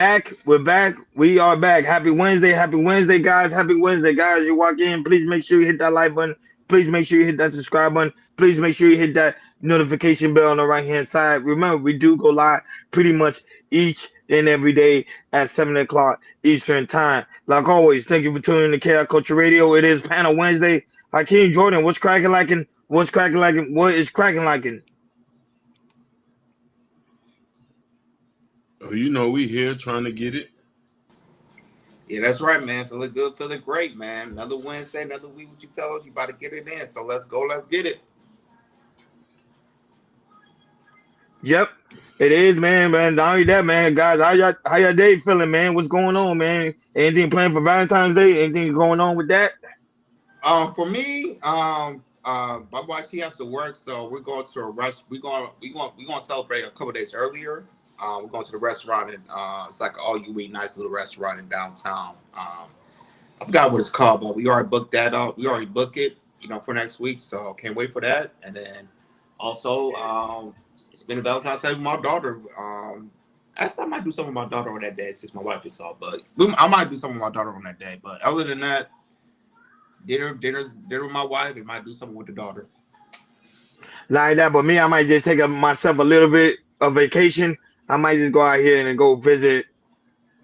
Back. We're back. We are back. Happy Wednesday. Happy Wednesday, guys. Happy Wednesday, guys. You walk in. Please make sure you hit that like button. Please make sure you hit that subscribe button. Please make sure you hit that notification bell on the right hand side. Remember, we do go live pretty much each and every day at 7 o'clock Eastern time. Like always, thank you for tuning in to Chaos Culture Radio. It is Panel Wednesday. Hakeem Jordan, what's cracking like? What's cracking like? What is cracking like? Oh, we here trying to get it. Yeah, that's right, man. Feeling good, feeling great, man. Another Wednesday, another week with you fellas. You about to get it in. So let's go. Let's get it. Yep, it is, man. Man, not only that, man, guys, how your day feeling, man? What's going on, man? Anything planned for Valentine's Day? Anything going on with that? For me, my wife she has to work, so we're going to a rush. We're going to celebrate a couple days earlier. We're going to the restaurant, and it's like an all-you-eat nice little restaurant in downtown. I forgot what it's called, but we already booked that up. We already booked it, for next week. So can't wait for that. And then also, it's been a Valentine's Day with my daughter. I might do something with my daughter on that day since my wife is off, but I might do something with my daughter on that day. But other than that, dinner with my wife, and might do something with the daughter. Like that, but me, I might just take myself a little bit of vacation. I might just go out here and go visit.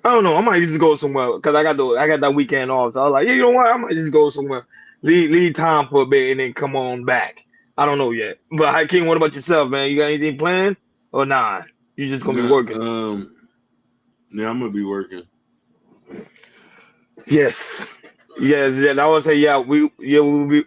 I don't know. I might just go somewhere because I got that weekend off. So I was like, yeah, you know what? I might just go somewhere, leave time for a bit, and then come on back. I don't know yet. But Hakeem, what about yourself, man? You got anything planned or nah? You just gonna be Nah, working? yeah, I'm gonna be working. Yes. Yes, yes. I would say, yeah, we will be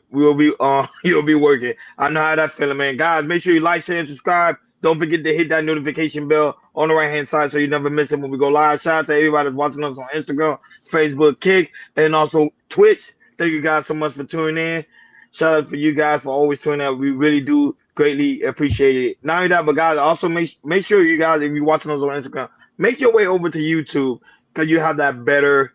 you'll be working. I know how that feeling, man. Guys, make sure you like, share, and subscribe. Don't forget to hit that notification bell on the right hand side so you never miss it when we go live. Shout out to everybody that's watching us on Instagram, Facebook, Kick, and also Twitch. Thank you guys so much for tuning in. Shout out for you guys for always tuning in. We really do greatly appreciate it. Not only that, but guys, also make sure you guys, if you're watching us on Instagram, make your way over to YouTube because you have that better,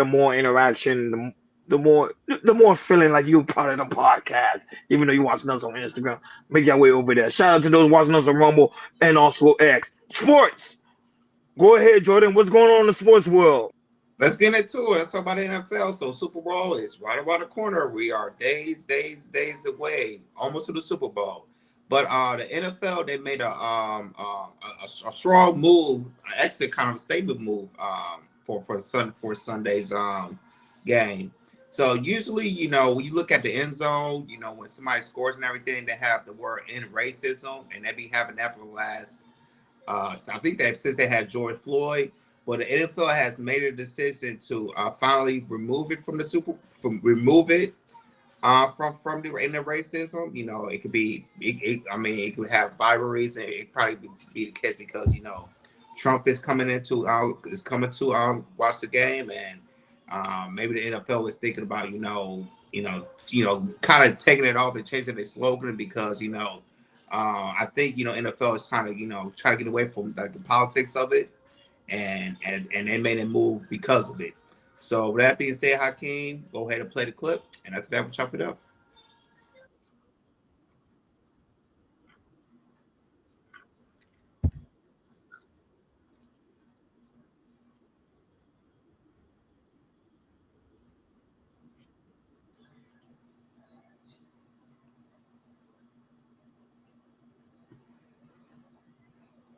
more interaction, the more feeling like you're part of the podcast, even though you're watching us on Instagram. Make your way over there. Shout out to those watching us on Rumble and also X. Sports. Go ahead, Jordan. What's going on in the sports world? Let's get into it. Let's talk about the NFL. So Super Bowl is right around the corner. We are days away, almost to the Super Bowl. But the NFL they made a strong move, actually kind of a statement move for Sunday's game. So usually, when you look at the end zone, when somebody scores and everything, they have the word "end racism," and they be having that for the last. So I think that since they had George Floyd, but the NFL has made a decision to finally remove it from the remove it from the in the racism. It could be. I mean, it could have rivalries, and it probably be the case because Trump is coming to watch the game, and maybe the NFL was thinking about kind of taking it off and changing their slogan because I think NFL is trying to try to get away from like the politics of it, and they made a move because of it. So with that being said, Hakeem, go ahead and play the clip, and after that we'll chop it up.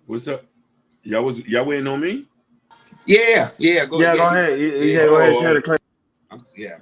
What's up? Y'all waiting on me? Yeah, go Yeah, yeah, go ahead. yeah, Yeah, go ahead. Share Oh, the clip. yeah.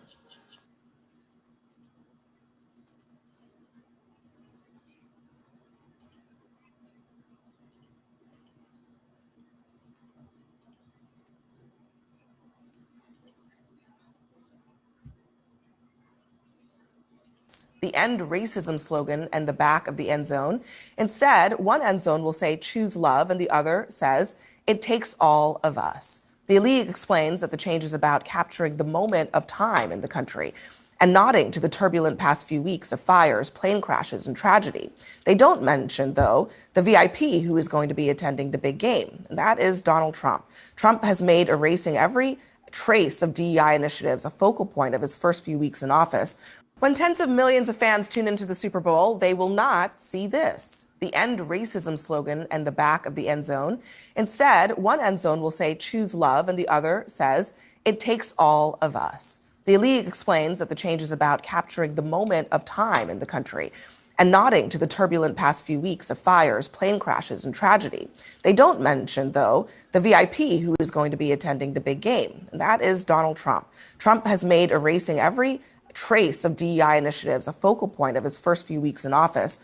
The end racism slogan and the back of the end zone. Instead, one end zone will say choose love, and the other says it takes all of us. The league explains that the change is about capturing the moment of time in the country and nodding to the turbulent past few weeks of fires, plane crashes, and tragedy. They don't mention, though, the VIP who is going to be attending the big game, and that is Donald Trump. Trump has made erasing every trace of DEI initiatives a focal point of his first few weeks in office. When tens of millions of fans tune into the Super Bowl, they will not see this, the End Racism slogan and the back of the end zone. Instead, one end zone will say, choose love, and the other says, it takes all of us. The league explains that the change is about capturing the moment of time in the country and nodding to the turbulent past few weeks of fires, plane crashes, and tragedy. They don't mention, though, the VIP who is going to be attending the big game, and that is Donald Trump. Trump has made erasing every trace of DEI initiatives a focal point of his first few weeks in office.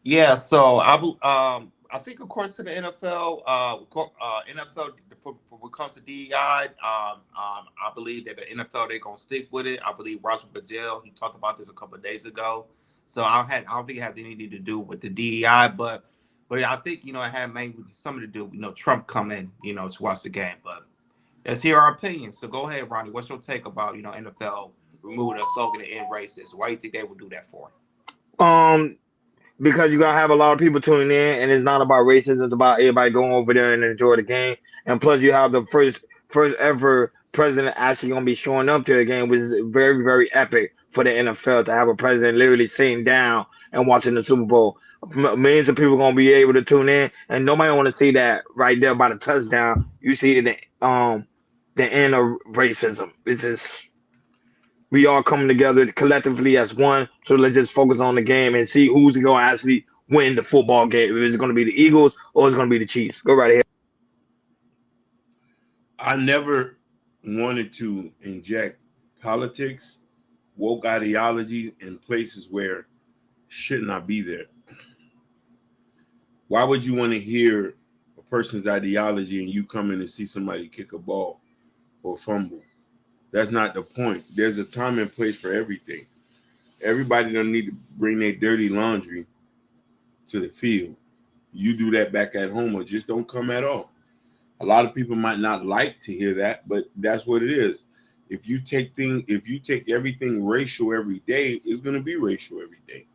Yeah, so I think according to the NFL, NFL for when it comes to DEI, I believe that the NFL they're gonna stick with it. I believe Roger Goodell, he talked about this a couple of days ago. So I don't think it has anything to do with the DEI, but I think it had maybe something to do. Trump coming to watch the game. But let's hear our opinions. So go ahead, Ronnie. What's your take about NFL removing the slogan to end racism? Why do you think they would do that for? Um, because you're gonna have a lot of people tuning in, and it's not about racism. It's about everybody going over there and enjoy the game. And plus, you have the first ever president actually gonna be showing up to the game, which is very very epic for the NFL to have a president literally sitting down and watching the Super Bowl. Millions of people gonna be able to tune in, and nobody want to see that right there by the touchdown. You see the end of racism. It's just we all coming together collectively as one. So let's just focus on the game and see who's going to actually win the football game. Is it going to be the Eagles or is it going to be the Chiefs? Go right ahead. I never wanted to inject politics, woke ideology in places where should not be there. Why would you want to hear a person's ideology and you come in and see somebody kick a ball or fumble? That's not the point. There's a time and place for everything. Everybody don't need to bring their dirty laundry to the field. You do that back at home or just don't come at all. A lot of people might not like to hear that, but that's what it is. If you take everything racial every day, it's going to be racial every day.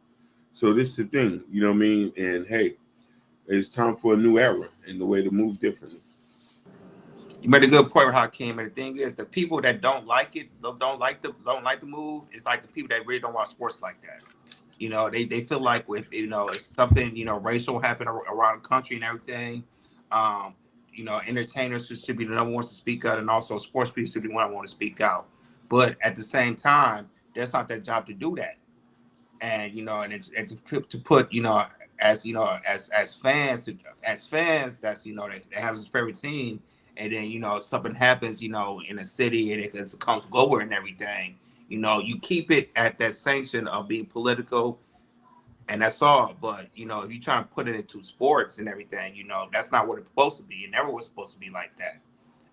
So this is the thing, you know what I mean? And hey, it's time for a new era and the way to move differently. You made a good point with Hakeem. And the thing is, the people that don't like it, don't like the move, it's like the people that really don't watch sports like that. They feel like if something racial happened around the country and everything, entertainers should be the number one to speak out, and also sports people should be the one that want to speak out. But at the same time, that's not their job to do that. And to put as fans that's they have his favorite team, and then something happens in a city and it comes global and everything. You keep it at that sanction of being political, and that's all. But if you try to put it into sports and everything, that's not what it's supposed to be. It never was supposed to be like that.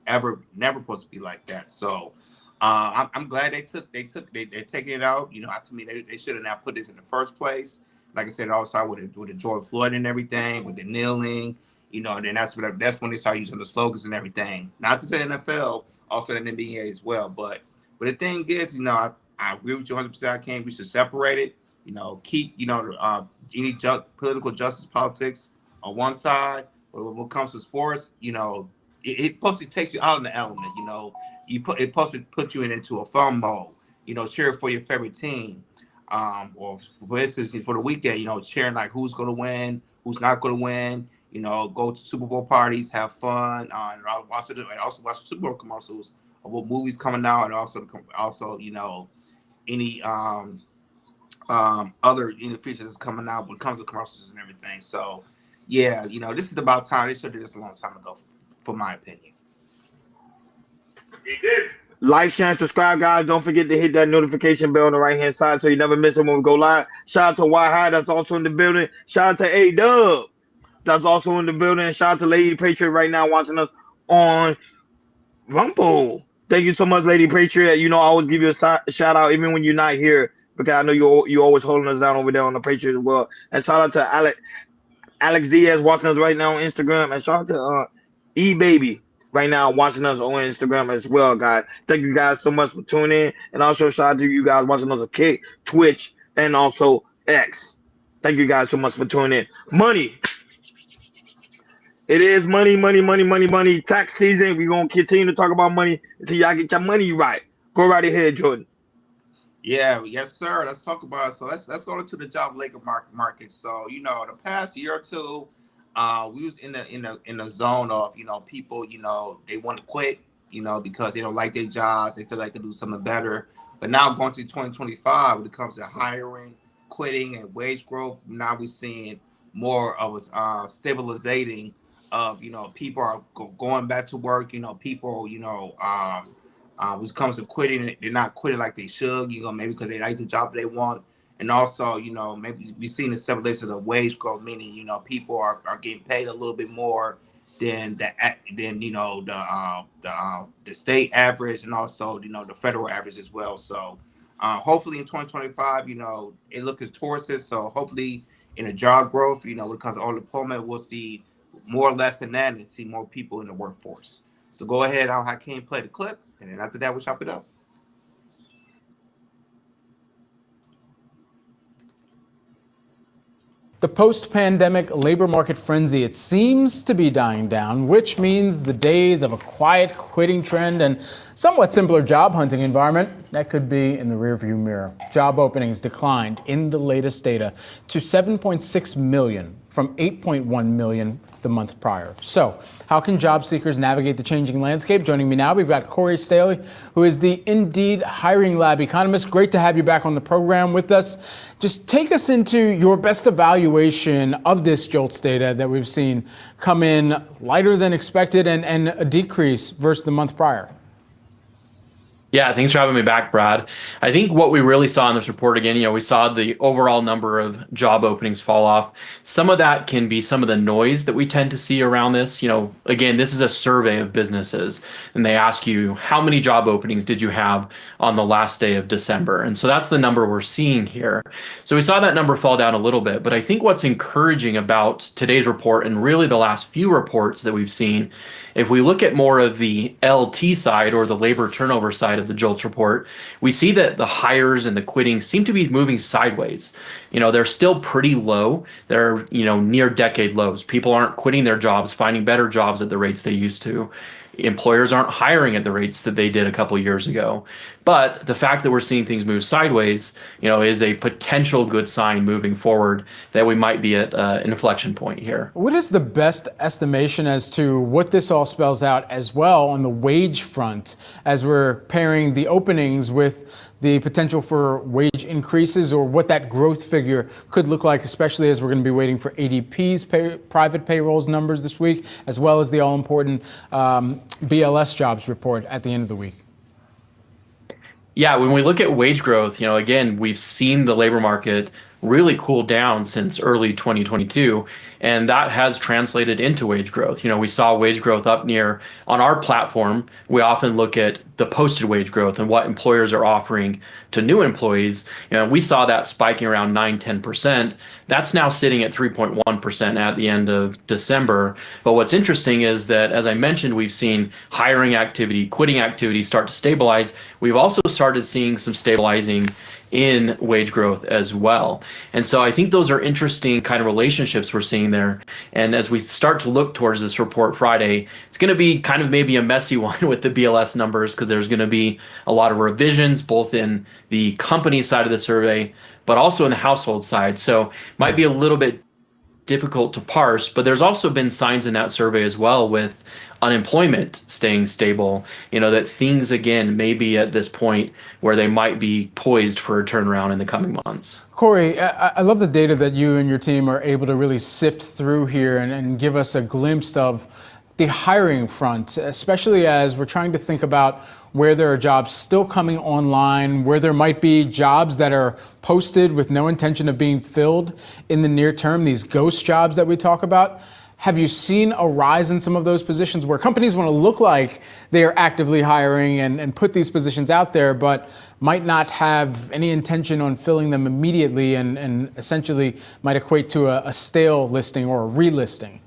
Never supposed to be like that. So I'm glad they're taking it out. To me, they should have not put this in the first place. Like I said, also with the George Floyd and everything, with the kneeling, and then that's when they start using the slogans and everything. Not to say NFL, also in the NBA as well. But the thing is, I agree with you 100%. I can't. We should separate it. Keep any political justice politics on one side, but when it comes to sports, it supposed to take you out of the element. It supposed to put you into a fun mode. Cheer for your favorite team. Or for instance, for the weekend, cheering like who's going to win, who's not going to win. Go to Super Bowl parties, have fun, and also watch the Super Bowl commercials of what movies coming out, and also any other features coming out when it comes to commercials and everything. So yeah, this is about time. They should have did this a long time ago, for my opinion. He did. Like, share, and subscribe, guys. Don't forget to hit that notification bell on the right hand side so you never miss it when we go live. Shout out to Y High, that's also in the building. Shout out to A Dub, that's also in the building. Shout out to Lady Patriot right now watching us on Rumble. Thank you so much, Lady Patriot. I always give you a shout out even when you're not here because I know you always holding us down over there on the Patriot as well. And shout out to Alex Diaz watching us right now on Instagram, and shout out to E Baby right now watching us on Instagram as well, guys. Thank you guys so much for tuning in, and also shout out to you guys watching us on Kick, Twitch, and also X. Thank you guys so much for tuning in. Money. It is money. Tax season. We're gonna continue to talk about money until y'all get your money right. Go right ahead, Jordan. Yeah, yes, sir. Let's talk about it. So let's go into the job labor market. So the past year or two, we was in the zone of people they want to quit because they don't like their jobs. They feel like they do something better. But now going to 2025, when it comes to hiring, quitting, and wage growth, now we're seeing more of a stabilizing of people are going back to work. People when it comes to quitting, they're not quitting like they should, maybe because they like the job they want. And also, maybe we've seen the separation of the wage growth, meaning, people are getting paid a little bit more than the state average and also, the federal average as well. So hopefully in 2025, it looks towards this. So hopefully in the job growth, when it comes to unemployment, we'll see more or less than that and see more people in the workforce. So go ahead, Hakeem, play the clip. And then after that, we'll chop it up. The post-pandemic labor market frenzy, it seems to be dying down, which means the days of a quiet quitting trend and somewhat simpler job hunting environment, that could be in the rearview mirror. Job openings declined in the latest data to 7.6 million from 8.1 million the month prior. So how can job seekers navigate the changing landscape? Joining me now, we've got Corey Staley, who is the Indeed Hiring Lab economist. Great to have you back on the program with us. Just take us into your best evaluation of this JOLTS data that we've seen come in lighter than expected and a decrease versus the month prior. Yeah, thanks for having me back, Brad. I think what we really saw in this report, again, we saw the overall number of job openings fall off. Some of that can be some of the noise that we tend to see around this. Again, this is a survey of businesses, and they ask you, how many job openings did you have on the last day of December? And so that's the number we're seeing here. So we saw that number fall down a little bit, but I think what's encouraging about today's report and really the last few reports that we've seen, if we look at more of the LT side or the labor turnover side of the JOLTS report, we see that the hires and the quitting seem to be moving sideways. They're still pretty low. They're, near decade lows. People aren't quitting their jobs, finding better jobs at the rates they used to. Employers aren't hiring at the rates that they did a couple years ago. But the fact that we're seeing things move sideways, is a potential good sign moving forward that we might be at an inflection point here. What is the best estimation as to what this all spells out as well on the wage front as we're pairing the openings with the potential for wage increases, or what that growth figure could look like, especially as we're going to be waiting for ADP's private payrolls numbers this week, as well as the all-important BLS jobs report at the end of the week? Yeah, when we look at wage growth, again, we've seen the labor market really cool down since early 2022, and that has translated into wage growth. We saw wage growth up near, on our platform, we often look at the posted wage growth and what employers are offering to new employees. We saw that spiking around 9-10%. That's now sitting at 3.1% at the end of December. But what's interesting is that, as I mentioned, we've seen hiring activity, quitting activity start to stabilize. We've also started seeing some stabilizing in wage growth as well. And so I think those are interesting kind of relationships we're seeing there. And as we start to look towards this report Friday, it's going to be kind of maybe a messy one with the BLS numbers, because there's going to be a lot of revisions both in the company side of the survey, but also in the household side. So might be a little bit difficult to parse, but there's also been signs in that survey as well with unemployment staying stable, that things again may be at this point where they might be poised for a turnaround in the coming months. Corey, I love the data that you and your team are able to really sift through here and give us a glimpse of the hiring front, especially as we're trying to think about where there are jobs still coming online, where there might be jobs that are posted with no intention of being filled in the near term, these ghost jobs that we talk about. Have you seen a rise in some of those positions where companies want to look like they are actively hiring and put these positions out there, but might not have any intention on filling them immediately and essentially might equate to a stale listing or a relisting?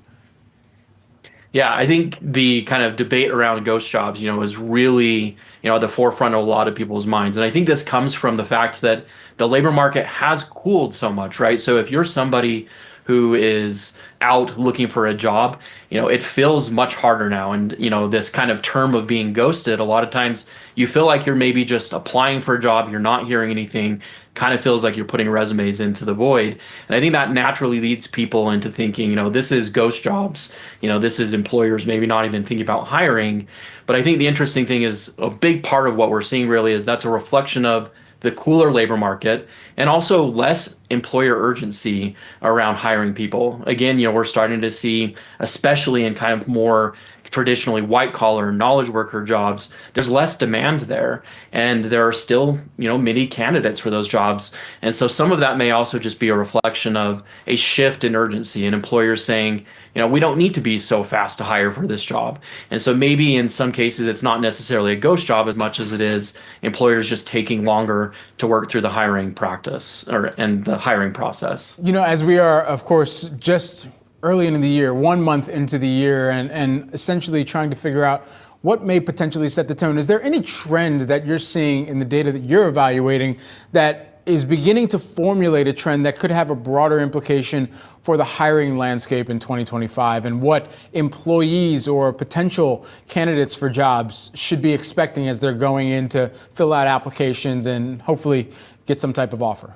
Yeah, I think the kind of debate around ghost jobs, is really, at the forefront of a lot of people's minds. And I think this comes from the fact that the labor market has cooled so much, right? So if you're somebody who is out looking for a job, it feels much harder now. And, this kind of term of being ghosted, a lot of times you feel like you're maybe just applying for a job, you're not hearing anything, kind of feels like you're putting resumes into the void. And I think that naturally leads people into thinking, this is ghost jobs, this is employers maybe not even thinking about hiring. But I think the interesting thing is a big part of what we're seeing really is that's a reflection of the cooler labor market and also less employer urgency around hiring people. Again, we're starting to see, especially in kind of more traditionally white collar knowledge worker jobs, there's less demand there. And there are still, many candidates for those jobs. And so some of that may also just be a reflection of a shift in urgency and employers saying, we don't need to be so fast to hire for this job. And so maybe in some cases, it's not necessarily a ghost job as much as it is employers just taking longer to work through the hiring practice and the hiring process. As we are, of course, just early in the year, 1 month into the year, and essentially trying to figure out what may potentially set the tone. Is there any trend that you're seeing in the data that you're evaluating that is beginning to formulate a trend that could have a broader implication for the hiring landscape in 2025 and what employees or potential candidates for jobs should be expecting as they're going in to fill out applications and hopefully get some type of offer?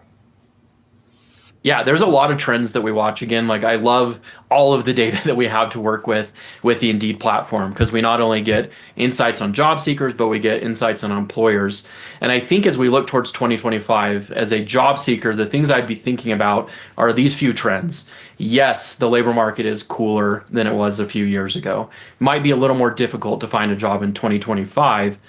Yeah, there's a lot of trends that we watch. Again, like I love all of the data that we have to work with the Indeed platform, because we not only get insights on job seekers, but we get insights on employers. And I think as we look towards 2025, as a job seeker, the things I'd be thinking about are these few trends. Yes, the labor market is cooler than it was a few years ago. It might be a little more difficult to find a job in 2025,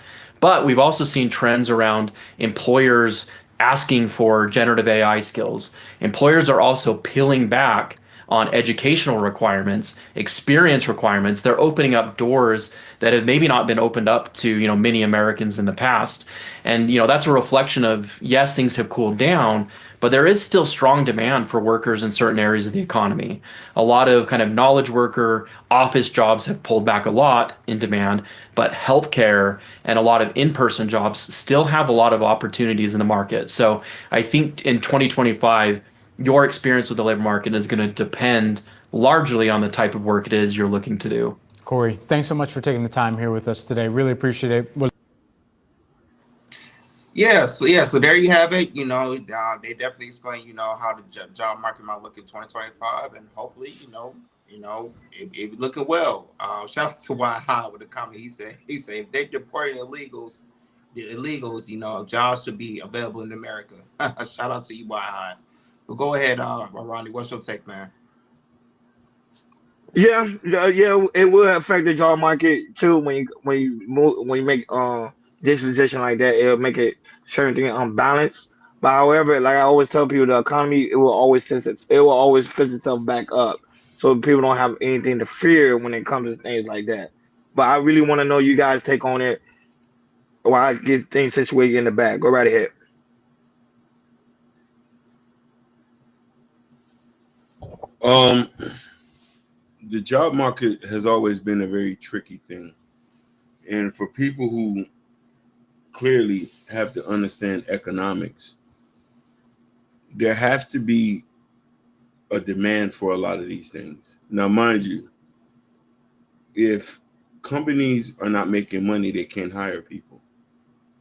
but we've also seen trends around employers asking for generative AI skills. Employers are also peeling back on educational requirements, experience requirements. They're opening up doors that have maybe not been opened up to, many Americans in the past. And, that's a reflection of, yes, things have cooled down, but there is still strong demand for workers in certain areas of the economy. A lot of kind of knowledge worker office jobs have pulled back a lot in demand, but healthcare and a lot of in-person jobs still have a lot of opportunities in the market. So I think in 2025, your experience with the labor market is going to depend largely on the type of work it is you're looking to do. Corey, thanks so much for taking the time here with us today. Really appreciate it. So there you have it. They definitely explain, how the job market might look in 2025, and hopefully, it looking well. Shout out to Why High with a comment. He said if they deporting the illegals, jobs should be available in America. Shout out to you, Why High. But go ahead, Ronnie. What's your take, man? Yeah, yeah, it will affect the job market too when you make disposition like that. It'll make it certain thing unbalanced. But however, like I always tell people, the economy it will always fix itself back up, so people don't have anything to fear when it comes to things like that. But I really want to know you guys' take on it while I get things situated in the back. Go right ahead. The job market has always been a very tricky thing. And for people who clearly have to understand economics, there has to be a demand for a lot of these things. Now, mind you, if companies are not making money, they can't hire people.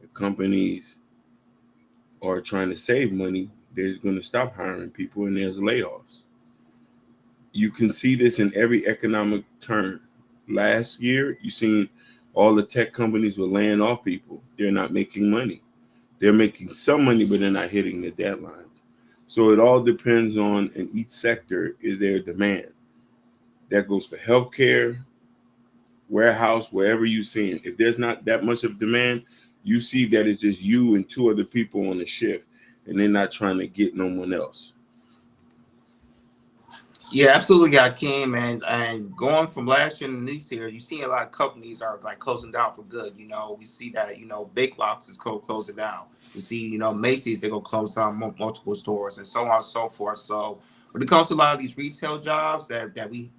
If companies are trying to save money, they're going to stop hiring people and there's layoffs. You can see this in every economic turn. Last year, you seen all the tech companies were laying off people. They're not making money. They're making some money, but they're not hitting the deadlines. So it all depends on, in each sector, is there demand. That goes for healthcare, warehouse, wherever you see it. If there's not that much of demand, you see that it's just you and two other people on the shift, and they're not trying to get no one else. Yeah, absolutely, Hakeem. And going from last year to this year, you see a lot of companies are like closing down for good. We see that, Big Lots is closing down. We see, Macy's, they're going to close down multiple stores and so on and so forth. So when it comes to a lot of these retail jobs that we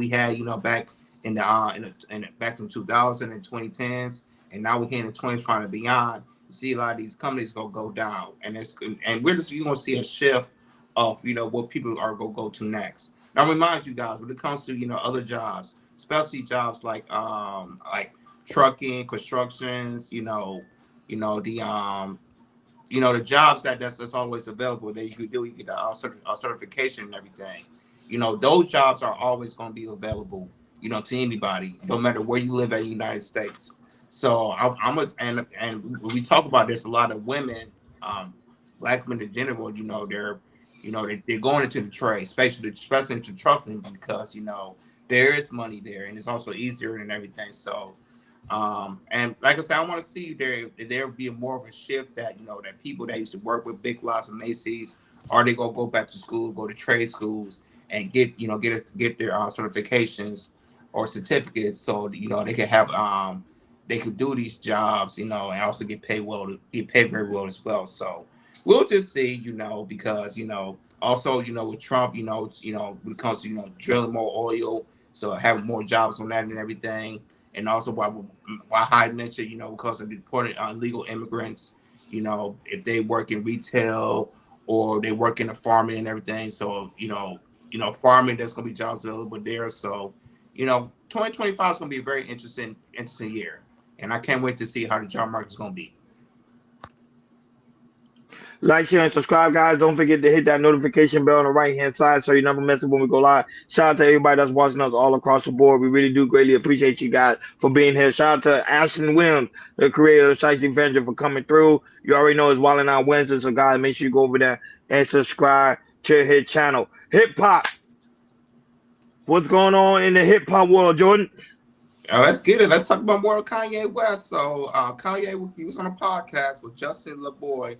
had, back in back in 2000 and 2010s, and now we're here in 2020 and beyond, you see a lot of these companies going to go down. And we're going to see a shift of what people are gonna go to next. Now, I remind you guys when it comes to other jobs, especially jobs like trucking, constructions, the jobs that's always available that you could do. You get a certification and everything. Those jobs are always going to be available. To anybody, no matter where you live in the United States. So and we talk about this a lot of women, black women in general. They're going into the trade, especially into trucking because there is money there and it's also easier and everything. So. And like I said, I want to see there be more of a shift that that people that used to work with Big Lots and Macy's, are they gonna go back to school, go to trade schools, and get their certifications or certificates, so they can have they could do these jobs, and also get paid very well as well. So we'll just see, because also with Trump, when it comes to drilling more oil, so having more jobs on that and everything. And also why Hyde mentioned, because of the deported illegal immigrants, if they work in retail or they work in the farming and everything. So, farming, there's going to be jobs available there. So, 2025 is going to be a very interesting year. And I can't wait to see how the job market is going to be. Like, share, and subscribe, guys. Don't forget to hit that notification bell on the right-hand side so you never miss it when we go live. Shout out to everybody that's watching us all across the board. We really do greatly appreciate you guys for being here. Shout out to Ashton Williams, the creator of Shiesty Avenger, for coming through. You already know it's Wildin' Out Wednesday, so guys, make sure you go over there and subscribe to his channel. Hip hop. What's going on in the hip hop world, Jordan? Let's get it. Let's talk about more of Kanye West. So Kanye, he was on a podcast with Justin LaBoy.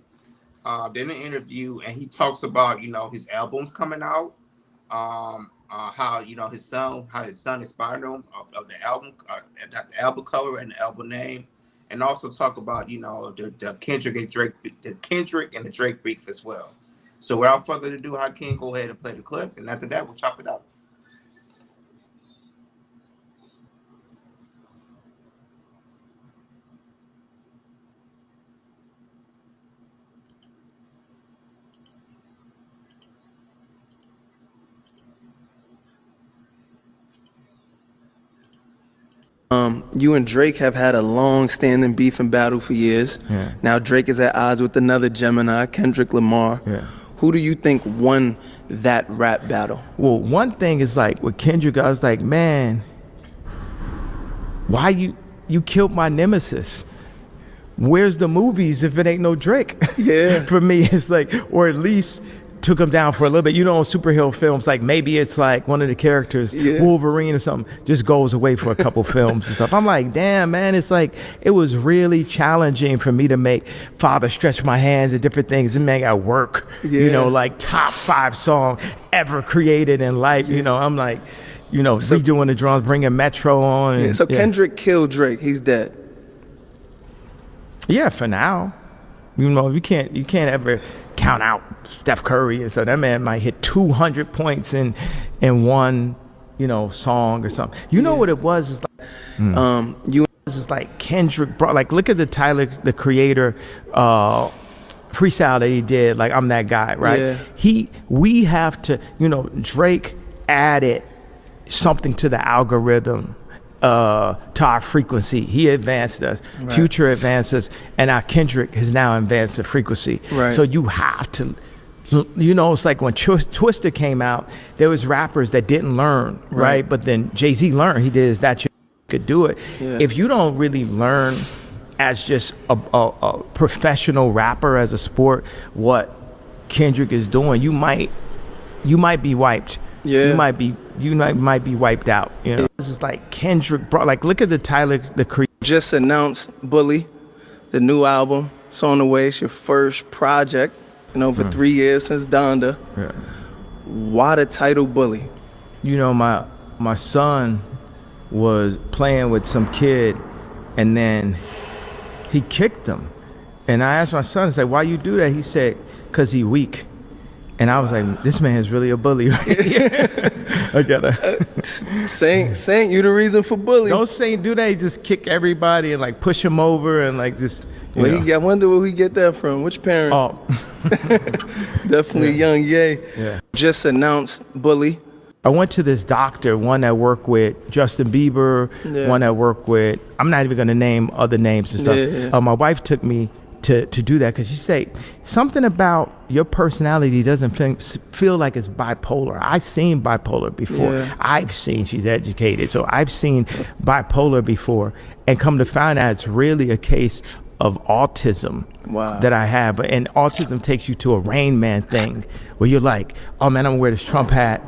Did an interview, and he talks about his albums coming out, how his son inspired him of the album cover and the album name, and also talk about the Kendrick and the Drake beef as well. So without further ado, Hakeem, go ahead and play the clip, and after that we'll chop it up. You and Drake have had a long-standing beef and battle for years. Yeah. Now Drake is at odds with another Gemini, Kendrick Lamar. Yeah. Who do you think won that rap battle? Well, one thing is like with Kendrick, I was like, man, why you killed my nemesis? Where's the movies if it ain't no Drake? Yeah. For me, it's like, or at least took him down for a little bit. Superhero films, like maybe it's like one of the characters, Wolverine or something, just goes away for a couple films and stuff. I'm like, damn, man, it's like, it was really challenging for me to make Father Stretch My Hands and different things. And man, got work, like top 5 song ever created in life. I'm like, redoing the drums, bringing Metro on. And, So Kendrick killed Drake. He's dead. Yeah, for now. You can't ever count out Steph Curry, and so that man might hit 200 points in one, song or something. What it was is like, it's like Kendrick brought, like, look at the Tyler, the Creator, freestyle that he did, like I'm That Guy, right? Yeah. We have to, Drake added something to the algorithm. To our frequency. He advanced us. Right. Future advanced us, and our Kendrick has now advanced the frequency. Right. So you have to, it's like when Twister came out, there was rappers that didn't learn, right? But then Jay-Z learned. He did Is That You Could Do It. Yeah. If you don't really learn as just a professional rapper, as a sport, what Kendrick is doing, you might be wiped. Yeah. You might be wiped out. This is like Kendrick brought, like, look at the Tyler, the Creator. Just announced Bully, the new album. It's on the way. It's your first project, for 3 years since Donda. Yeah. Why the title Bully? My son was playing with some kid, and then he kicked him. And I asked my son, I said, why you do that? He said, 'cause he weak. And I was like, this man is really a bully right here. I gotta. Saint, you the reason for bullying. Don't Saint do that. He just kick everybody and like push him over and like just, Well, know. I wonder where we get that from. Which parent? Oh, Definitely young Ye. yeah. Just announced Bully. I went to this doctor, one that worked with Justin Bieber, Yeah. one that worked with, I'm not even going to name other names and stuff. Yeah. My wife took me to do that because she said something about your personality doesn't feel like it's bipolar. I've seen bipolar before. Yeah. She's educated, so I've seen bipolar before, and come to find out it's really a case of autism. Wow. That I have. And autism takes you to a Rain Man thing where you're like, oh man, I'm gonna wear this Trump hat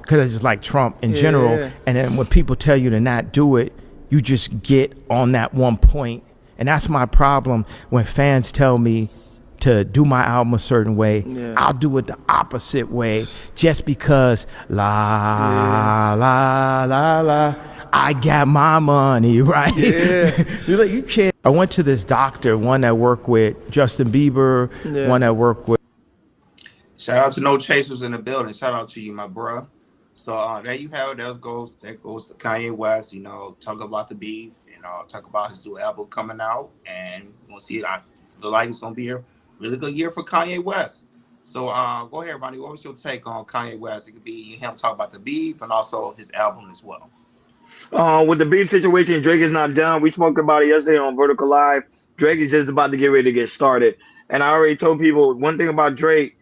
because I just like Trump in general. Yeah. And then when people tell you to not do it, you just get on that one point. And that's my problem when fans tell me to do my album a certain way. Yeah. I'll do it the opposite way just because la la, I got my money, right? Yeah. You're like, you can't. I went to this doctor, one that worked with Justin Bieber, Yeah. one that worked with. Shout out to No Chasers in the building. Shout out to you, my bro. So there you have it. That goes to Kanye West. Talk about the beef. Talk about his new album coming out, and we'll see. I feel like it's gonna be a really good year for Kanye West. So go ahead, Ronnie. What was your take on Kanye West? It could be him talk about the beef and also his album as well. With the beef situation, Drake is not done. We spoke about it yesterday on Vertical Live. Drake is just about to get ready to get started. And I already told people one thing about Drake.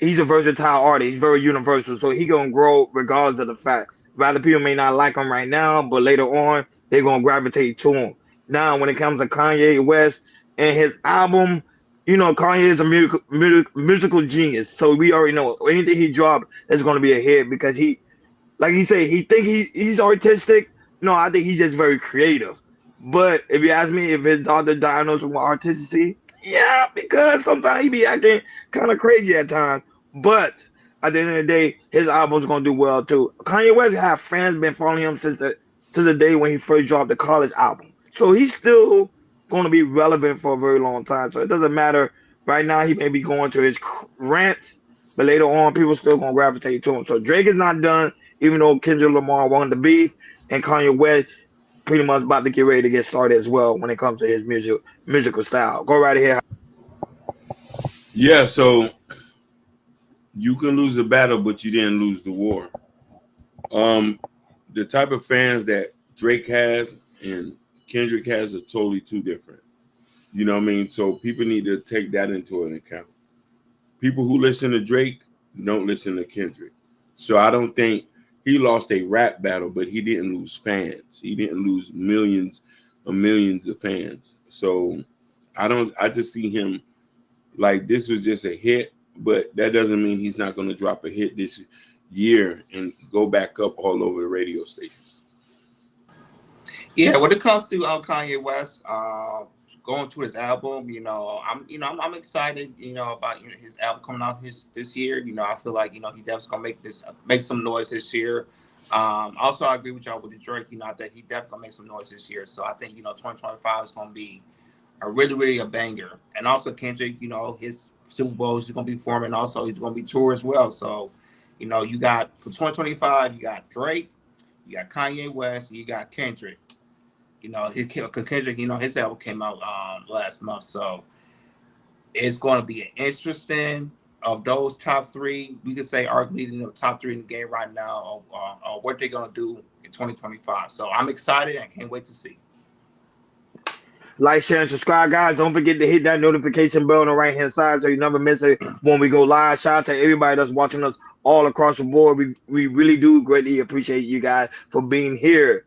He's a versatile artist. He's very universal, so he gonna grow regardless of the fact. Rather people may not like him right now, but later on they're gonna gravitate to him. Now, when it comes to Kanye West and his album, Kanye is a musical genius. So we already know anything he dropped is gonna be a hit because like he said, he think he's artistic. No, I think he's just very creative. But if you ask me if his daughter diagnosed with artistry, yeah, because sometimes he be acting kind of crazy at times. But at the end of the day, his album's gonna do well too. Kanye West have fans been following him since the day when he first dropped the college album. So he's still gonna be relevant for a very long time. So it doesn't matter. Right now he may be going to his rant, but later on people still gonna gravitate to him. So Drake is not done, even though Kendrick Lamar won the beef, and Kanye West pretty much about to get ready to get started as well when it comes to his musical style. Go right ahead. Yeah, so you can lose the battle, but you didn't lose the war. The type of fans that Drake has and Kendrick has are totally two different. You know what I mean? So people need to take that into an account. People who listen to Drake don't listen to Kendrick. So I don't think he lost a rap battle, but he didn't lose fans. He didn't lose millions of fans. So I just see him like this was just a hit, but that doesn't mean he's not going to drop a hit this year and go back up all over the radio stations. Yeah, when it comes to Kanye West, going to his album, I'm excited, about his album coming out this year. I feel like he definitely gonna make some noise this year. Also, I agree with y'all with the Drake. I think he definitely gonna make some noise this year. So I think 2025 is gonna be a really a banger. And also Kendrick, his Super Bowl is gonna be forming. Also, he's gonna be tour as well. So, you got for 2025, you got Drake, you got Kanye West, and you got Kendrick. Kendrick, his album came out last month, so it's going to be interesting. Of those top three, we could say arguably the top three in the game right now, or what they're going to do in 2025. So I'm excited and can't wait to see. Like, share, and subscribe, guys. Don't forget to hit that notification bell on the right hand side so you never miss it when we go live. Shout out to everybody that's watching us all across the board. We really do greatly appreciate you guys for being here.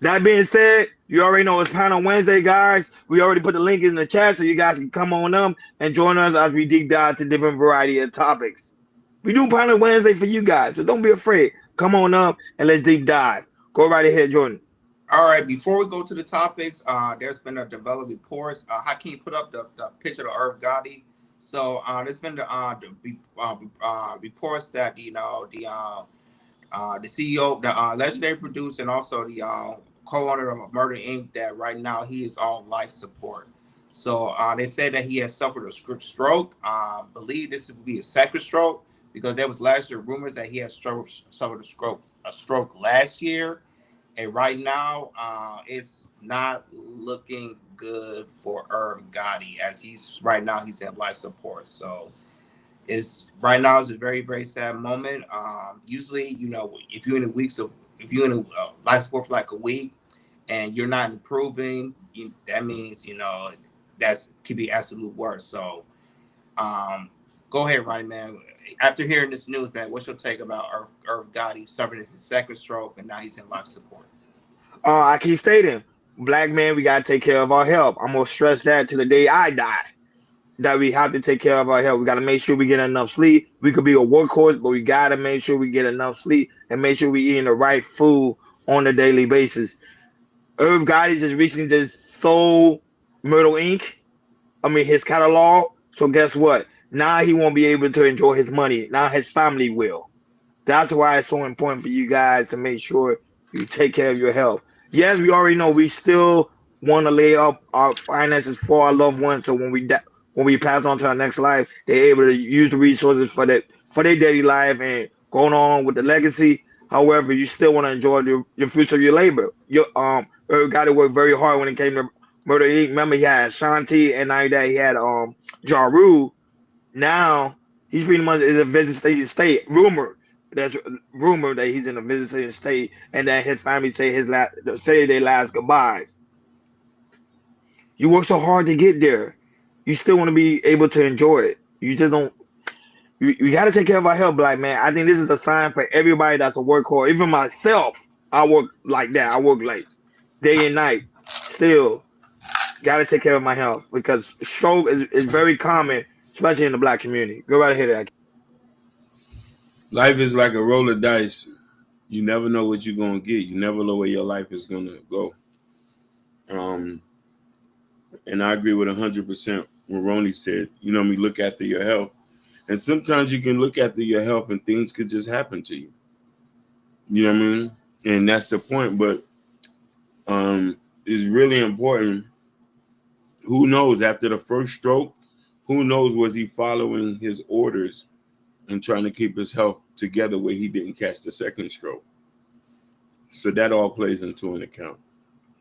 That being said, you already know it's Panel Wednesday, guys. We already put the link in the chat so you guys can come on up and join us as we deep dive to different variety of topics. We do Panel Wednesday for you guys, so don't be afraid. Come on up and let's deep dive. Go right ahead, Jordan. All right, before we go to the topics, there's been a developed reports. Hakeem put up the picture of Irv Gotti. So there's been the reports that the CEO, the legendary producer, and also the co-owner of Murder Inc. that right now he is on life support. So they said that he has suffered a stroke. Believe this would be a second stroke because there was last year rumors that he had suffered a stroke last year. And right now, it's not looking good for Irv Gotti as he's in life support. So it's right now is a very very sad moment. Usually, if you're in if you're in a life support for like a week and you're not improving, that means that's could be absolute worse. So um, go ahead, Ronnie, man. After hearing this news, man, what's your take about Irv Gotti suffering his second stroke and now he's in life support? I keep stating, black man, we gotta take care of our health. I'm gonna stress that to the day I die. That we have to take care of our health. We gotta make sure we get enough sleep. We could be a workhorse, but we gotta make sure we get enough sleep and make sure we eating the right food on a daily basis. Irv Gotti just recently just sold Myrtle Inc. I mean his catalog. So guess what? Now he won't be able to enjoy his money. Now his family will. That's why it's so important for you guys to make sure you take care of your health. Yes, we already know we still want to lay up our finances for our loved ones, so when we pass on to our next life, they're able to use the resources for their daily life and going on with the legacy. However, you still want to enjoy your fruits of your labor. Your got to work very hard when it came to Murder Inc. Remember, he had Shanti, and now that he had Ja Rule. Now he's pretty much is a vegetative state. There's rumor that he's in a vegetative state, and that his family say their last goodbyes. You work so hard to get there. You still want to be able to enjoy it. You just don't. You got to take care of our health, black man. I think this is a sign for everybody that's a workhorse. Even myself, I work like that. I work like day and night. Still, got to take care of my health because stroke is very common, especially in the black community. Go right ahead, Life is like a roll of dice. You never know what you're gonna get. You never know where your life is gonna go. And I agree with 100% what Ronnie said. Look after your health. And sometimes you can look after your health and things could just happen to you. You know what I mean? And that's the point. But it's really important. Who knows after the first stroke, who knows was he following his orders and trying to keep his health together where he didn't catch the second stroke. So that all plays into an account.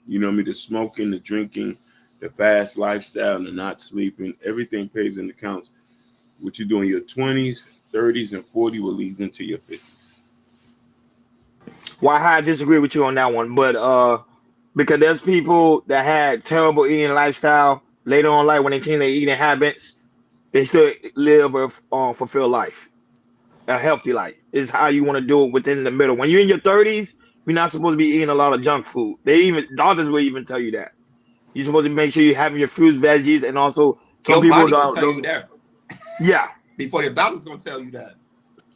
The smoking, the drinking, the fast lifestyle, the not sleeping, everything pays into accounts. What you do in your 20s, 30s, and 40s will lead into your 50s. Well, I disagree with you on that one, but because there's people that had terrible eating lifestyle later on in life when they change their eating habits, they still live a fulfilled life, a healthy life. Is how you want to do it within the middle. When you're in your 30s, you're not supposed to be eating a lot of junk food. Doctors will even tell you that. You're supposed to make sure you're having your fruits, veggies, and also some Your people body gonna tell you that. Yeah. Before your doctor's gonna tell you that.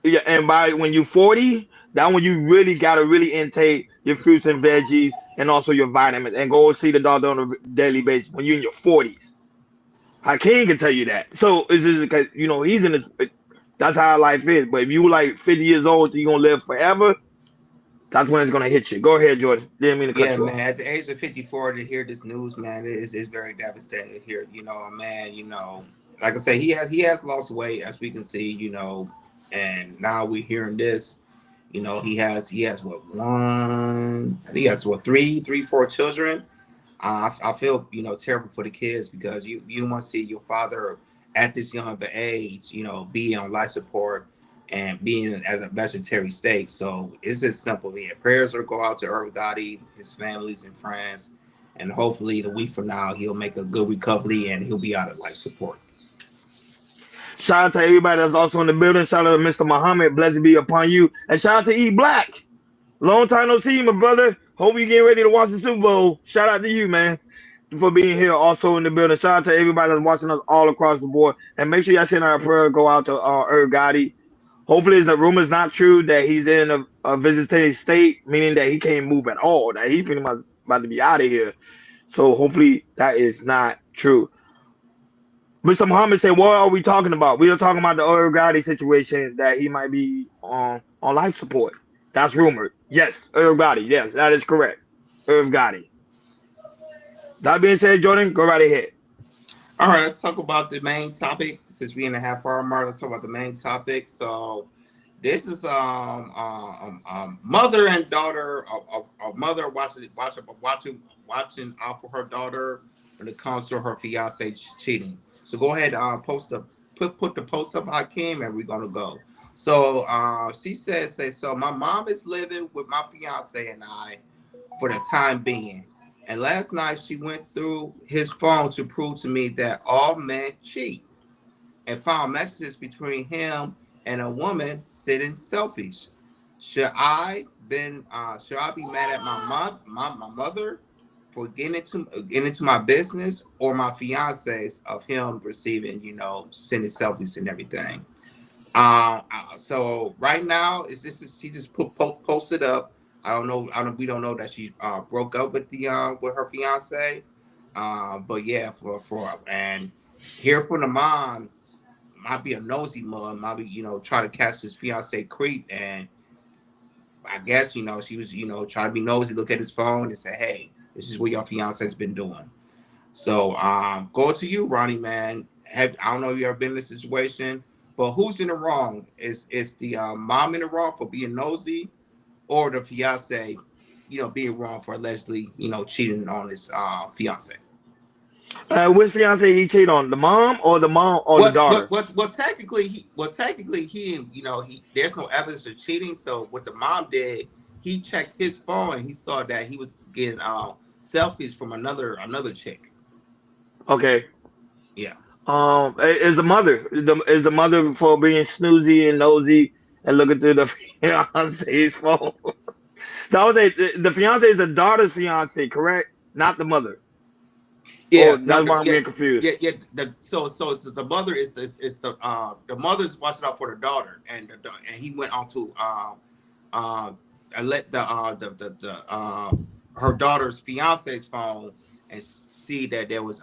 Yeah, and by when you're 40, that when you really gotta really intake your fruits and veggies and also your vitamins and go see the doctor on a daily basis when you're in your 40s. Hakeem can tell you that. So it's just because he's in his. That's how life is. But if you like 50 years old, so you're gonna live forever. That's when it's gonna hit you. Go ahead, Jordan. Didn't mean to cut Yeah, you man. off. At the age of 54, to hear this news, man, it's very devastating to hear. A man. Like I say, he has lost weight, as we can see. And now we're hearing this. He has what one? I think he has what three, four children. I feel terrible for the kids because you want to see your father at this young of the age, be on life support and being as a vegetarian state. So it's just simple. Yeah, prayers will go out to Irv Gotti, his families and friends, and hopefully the week from now he'll make a good recovery and he'll be out of life support. Shout out to everybody that's also in the building. Shout out to Mr. Muhammad. Blessed be upon you. And shout out to E Black. Long time no see, my brother. Hope you getting ready to watch the Super Bowl. Shout out to you, man, for being here also in the building. Shout out to everybody that's watching us all across the board. And make sure y'all send our prayer go out to Irv Gotti. Hopefully the rumor is not true that he's in a vegetative state, meaning that he can't move at all, that he pretty much about to be out of here. So hopefully that is not true. Mr. Muhammad said, what are we talking about? We are talking about the Irv Gotti situation that he might be on life support. That's rumored. Yes, Irv Gotti. Yes, that is correct. Irv Gotti. That being said, Jordan, go right ahead. All right, let's talk about the main topic. Since we're in the half hour mark, let's talk about the main topic. So This is mother and daughter, a mother watching out for her daughter when it comes to her fiance cheating. So go ahead, put the post up, Hakeem, and we're gonna go. So she says, so my mom is living with my fiance and I for the time being. And last night she went through his phone to prove to me that all men cheat and found messages between him and a woman sitting selfies. Should I be mad at my mother for getting into my business, or my fiance's of him receiving, sending selfies and everything? So right now she just posted up. I don't know. We don't know that she broke up with with her fiance. But yeah, and hear from the mom, might be a nosy mom, might be, try to catch his fiance creep. And I guess, she was, trying to be nosy, look at his phone and say, hey, this is what your fiance has been doing. So go to you, Ronnie, man. I don't know if you ever been in this situation, but who's in the wrong? Is the mom in the wrong for being nosy, or the fiance, being wrong for allegedly, cheating on his fiance? Which fiance he cheat on? The mom or the daughter? Technically he there's no evidence of cheating. So what the mom did, he checked his phone and he saw that he was getting selfies from another chick. Okay. Yeah. Is the mother for being snoozy and nosy and looking through the fiance's phone? That was the fiance is the daughter's fiance, correct? Not the mother. Yeah, Oh, that's why I'm getting confused. yeah. So the mother is the mother's watching out for the daughter, and he went on to let her daughter's fiance's phone and see that there was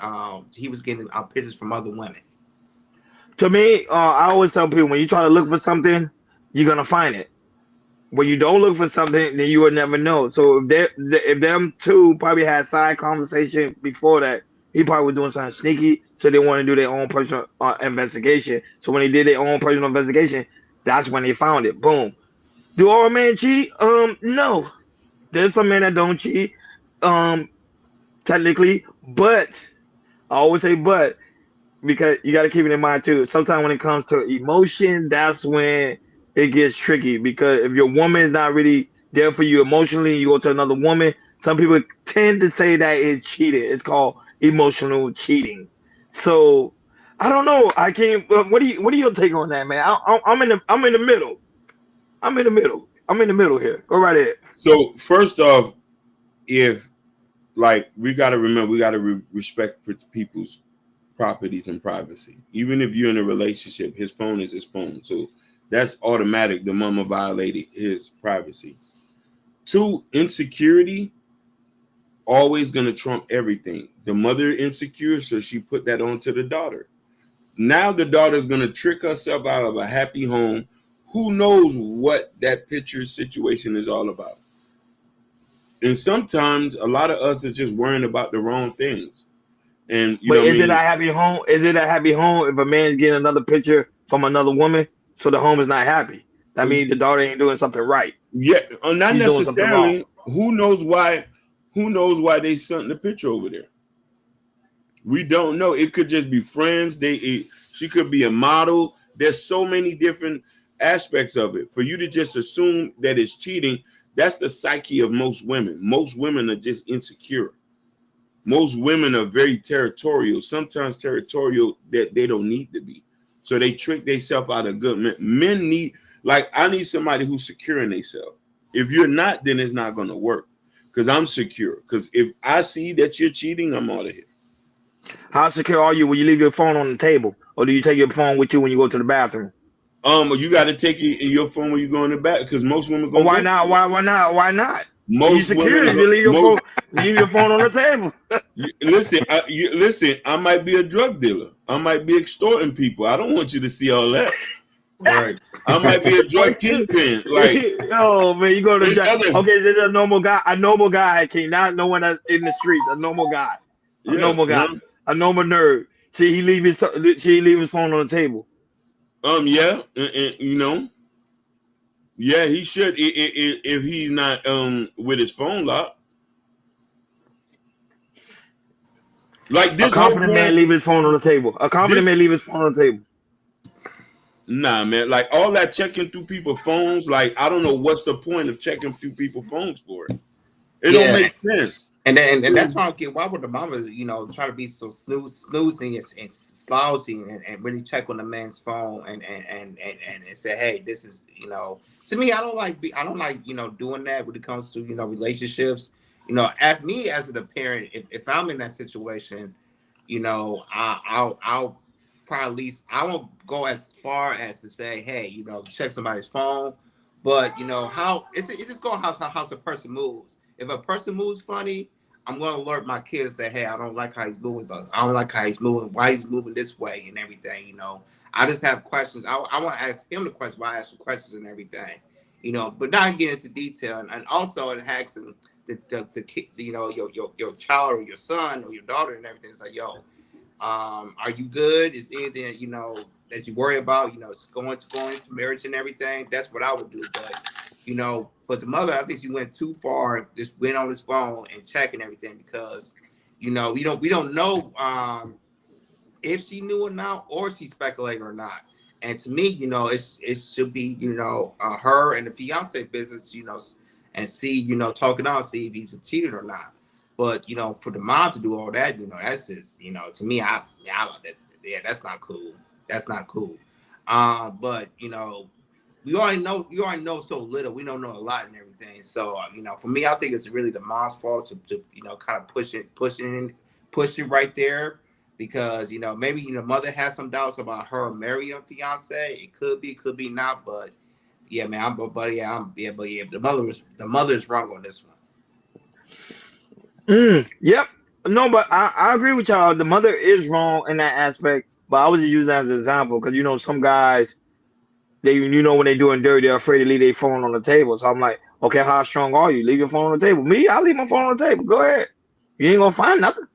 he was getting pictures from other women. To me, I always tell people when you try to look for something, you're gonna find it. When you don't look for something, then you will never know. So if them two probably had side conversation before that, he probably was doing something sneaky, so they want to do their own personal investigation. So when they did their own personal investigation, that's when they found it. Boom. Do all men cheat? No. There's some men that don't cheat, um, technically, but I always say but because you got to keep it in mind too. Sometimes when it comes to emotion, that's when it gets tricky. Because if your woman is not really there for you emotionally, you go to another woman. Some people tend to say that it's cheating. It's called emotional cheating. So I don't know. I can't. What do you take on that, man? I'm in the middle. I'm in the middle. I'm in the middle here. Go right ahead. So first off, if like we got to remember, we got to respect people's properties and privacy. Even if you're in a relationship, his phone is his phone. So that's automatic. The mama violated his privacy. Two, insecurity always going to trump everything. The mother insecure, so she put that onto the daughter. Now the daughter's going to trick herself out of a happy home. Who knows what that picture situation is all about? And sometimes a lot of us are just worrying about the wrong things. And but is it a happy home? Is it a happy home if a man's getting another picture from another woman, so the home is not happy? That means the daughter ain't doing something right. Yeah, not necessarily. Who knows why? Who knows why they sent the picture over there? We don't know. It could just be friends. She could be a model. There's so many different aspects of it. For you to just assume that it's cheating, that's the psyche of most women. Most women are just insecure. Most women are very territorial, sometimes territorial that they don't need to be. So they trick themselves out of good men. Men need, like, I need somebody who's secure in themselves. If you're not, then it's not going to work because I'm secure. Because if I see that you're cheating, I'm out of here. How secure are you when you leave your phone on the table? Or do you take your phone with you when you go to the bathroom? You got to take your phone when you go in the bath because most women go. Why not? Why not? Most women you leave your phone on the table. Listen. I might be a drug dealer. I might be extorting people. I don't want you to see all that. Right. I might be a drug kingpin. Like, oh man, you go to the okay. There's a normal guy. A normal guy, King. Not no one that's in the streets. A normal guy. A normal guy. A normal nerd. He leave his phone on the table. Yeah, and Yeah, he should if he's not with his phone locked. Like A this whole confident man plan. leave his phone on the table. A confident This man leave his phone on the table. Nah, man. Like all that checking through people's phones. Like I don't know what's the point of checking through people's phones for. It don't Yeah. make sense. And then and that's why I don't get why would the mama, try to be so snoozing and slouching and really check on the man's phone and say, hey, this is, to me, I don't like, doing that when it comes to, relationships. At me as a parent, if I'm in that situation, I'll probably at least I won't go as far as to say, hey, check somebody's phone, but how it just go how the person moves. If a person moves funny, I'm going to alert my kids that, hey, I don't like how he's moving. I don't like how he's moving, why he's moving this way and everything. I just have questions. I want to ask him the question, why I ask the questions and everything, but not get into detail. And also it asks him the kid, your child or your son or your daughter and everything. It's like, yo, are you good? Is anything, that you worry about, going to marriage and everything? That's what I would do. But the mother, I think she went too far, just went on his phone and checking everything because, we don't know if she knew or not, or she speculated or not. And to me, it should be, her and the fiance business, and see, talking on, see if he's cheated or not. But for the mom to do all that, that's just, to me, that's not cool. That's not cool. But we already know so little. We don't know a lot and everything. So for me, I think it's really the mom's fault to kind of push it right there because maybe mother has some doubts about her marrying a fiance. It could be not, but yeah, man, the mother is wrong on this one. Yep. No, but I agree with y'all. The mother is wrong in that aspect, but I was just using that as an example because some guys they when they doing dirty, they're afraid to leave their phone on the table. So I'm like, okay, how strong are you? Leave your phone on the table. Me, I leave my phone on the table. Go ahead. You ain't gonna find nothing.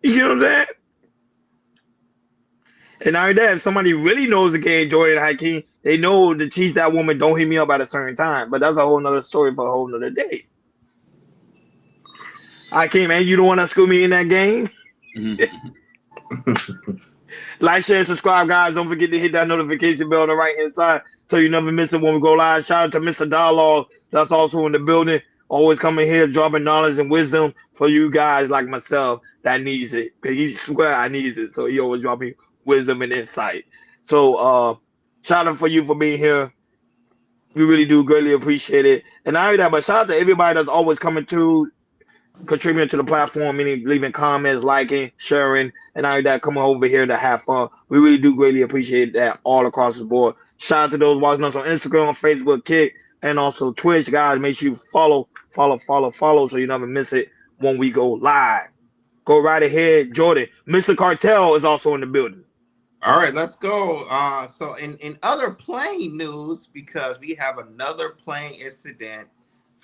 You get what I'm saying? And now that if somebody really knows the game, Jordan Hakeem, they know to teach that woman don't hit me up at a certain time. But that's a whole nother story for a whole nother day. Hakeem, man, you the one that schooled me in that game. Like, share, and subscribe, guys. Don't forget to hit that notification bell on the right hand side so you never miss it when we go live. Shout out to Mr. Dialogue, that's also in the building. Always coming here, dropping knowledge and wisdom for you guys like myself that needs it. Because he swear I needs it. So he always dropping wisdom and insight. So shout out for you for being here. We really do greatly appreciate it. And not only that, but shout out to everybody that's always coming through contributing to the platform, meaning leaving comments, liking, sharing, and all that coming over here to have fun. We really do greatly appreciate that all across the board. Shout out to those watching us on Instagram, Facebook, Kick, and also Twitch. Guys, make sure you follow so you never miss it when we go live. Go right ahead, Jordan. Mr. Cartel is also in the building. All right, let's go. So in other plane news, because we have another plane incident